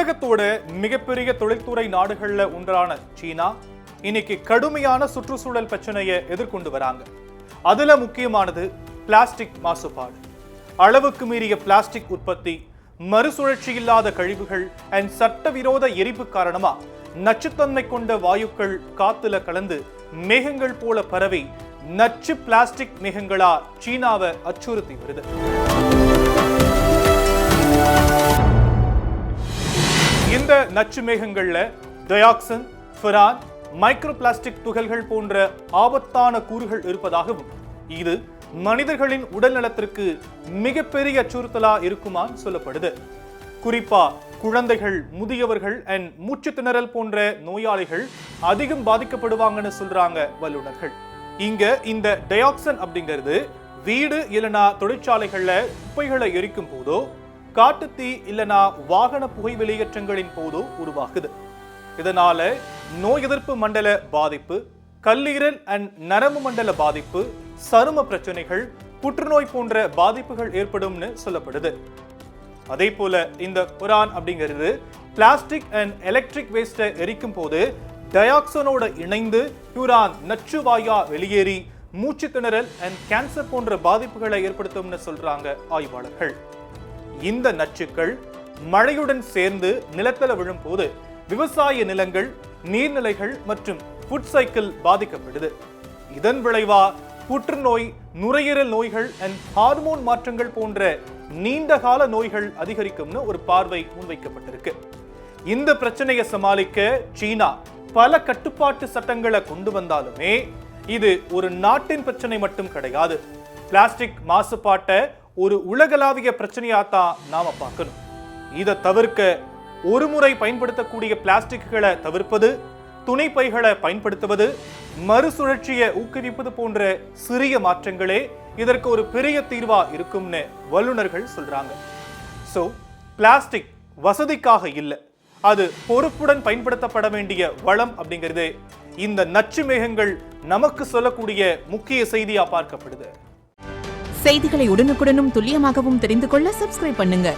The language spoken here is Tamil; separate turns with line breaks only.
உலகத்தோட மிகப்பெரிய தொழில்துறை நாடுகள்ல ஒன்றான சீனா இன்னைக்கு கடுமையான சுற்றுச்சூழல் பிரச்சனையை எதிர்கொண்டு வராங்க. அதுல முக்கியமானது பிளாஸ்டிக் மாசுபாடு. அளவுக்கு மீறிய பிளாஸ்டிக் உற்பத்தி, மறுசுழற்சி இல்லாத கழிவுகள் அண்ட் சட்டவிரோத எரிப்பு காரணமா நச்சுத்தன்மை கொண்ட வாயுக்கள் காத்துல கலந்து மேகங்கள் போல பரவி நச்சு பிளாஸ்டிக் மேகங்களா சீனாவை அச்சுறுத்தி வருது. இந்த நச்சு மேகங்கள்ல டயாக்சின், ஃபுரான், மைக்ரோ பிளாஸ்டிக் துகள்கள் போன்ற ஆபத்தான கூறுகள் இருப்பதாகவும் இது மனிதர்களின் உடல் நலத்திற்கு மிகப்பெரிய அச்சுறுத்தலா இருக்குமான்னு சொல்லப்படுது. குறிப்பா குழந்தைகள், முதியவர்கள் அண்ட் மூச்சு திணறல் போன்ற நோயாளிகள் அதிகம் பாதிக்கப்படுவாங்கன்னு சொல்றாங்க வல்லுநர்கள். இங்க இந்த டயாக்சின் அப்படிங்கிறது வீடு இல்லனா தொழிற்சாலைகள்ல குப்பைகளை எரிக்கும் போதோ, காட்டுத்தீ இல்லனா வாகன புகை வெளியேற்றங்களின் போதோ உருவாகுது. இதனால நோய் எதிர்ப்பு மண்டல பாதிப்பு, கல்லீரல் அண்ட் நரம்பு மண்டல பாதிப்பு, சரும பிரச்சனைகள், புற்றுநோய் போன்ற பாதிப்புகள் ஏற்படும்னு சொல்லப்படுது. அதே போல இந்த ஃபுரான் அப்படிங்கிறது பிளாஸ்டிக் அண்ட் எலக்ட்ரிக் வேஸ்ட்டை எரிக்கும் போது டயாக்சினோட இணைந்து ஃபுரான் நச்சு வாயா வெளியேறி மூச்சு திணறல் அண்ட் கேன்சர் போன்ற பாதிப்புகளை ஏற்படுத்தும்னு சொல்றாங்க ஆய்வாளர்கள். இந்த நச்சுக்கள் மழையுடன் சேர்ந்து நிலத்தல விழும் போது விவசாய நிலங்கள், நீர்நிலைகள் மற்றும் ஃபுட் சைக்கிள் பாதிக்கப்படுது. இதன் விளைவா புற்றுநோய், நுரையீரல் நோய்கள் அண்ட் ஹார்மோன் மாற்றங்கள் போன்ற நீண்டகால நோய்கள் அதிகரிக்கும்னு ஒரு பார்வை முன்வைக்கப்பட்டிருக்கு. இந்த பிரச்சனையை சமாளிக்க சீனா பல கட்டுப்பாட்டு சட்டங்களை கொண்டு வந்தாலுமே இது ஒரு நாட்டின் பிரச்சனை மட்டும் கிடையாது. பிளாஸ்டிக் மாசுபாட்டை ஒரு உலகளாவிய பிரச்சனையாத்தான் நாம பார்க்கணும். இதை தவிர்க்க ஒரு முறை பயன்படுத்தக்கூடிய பிளாஸ்டிக்குகளை தவிர்ப்பது, துணை பைகளை பயன்படுத்துவது, மறுசுழற்சியை ஊக்குவிப்பது போன்ற சிறிய மாற்றங்களே இதற்கு ஒரு பெரிய தீர்வா இருக்கும்னு வல்லுநர்கள் சொல்றாங்க. சோ பிளாஸ்டிக் வசதிக்காக இல்லை, அது பொறுப்புடன் பயன்படுத்தப்பட வேண்டிய வளம் அப்படிங்கிறது இந்த நச்சு மேகங்கள் நமக்கு சொல்லக்கூடிய முக்கிய செய்தியா பார்க்கப்படுது.
செய்திகளை உடனுக்குடனும் துல்லியமாகவும் தெரிந்து கொள்ள சப்ஸ்கிரைப் பண்ணுங்க.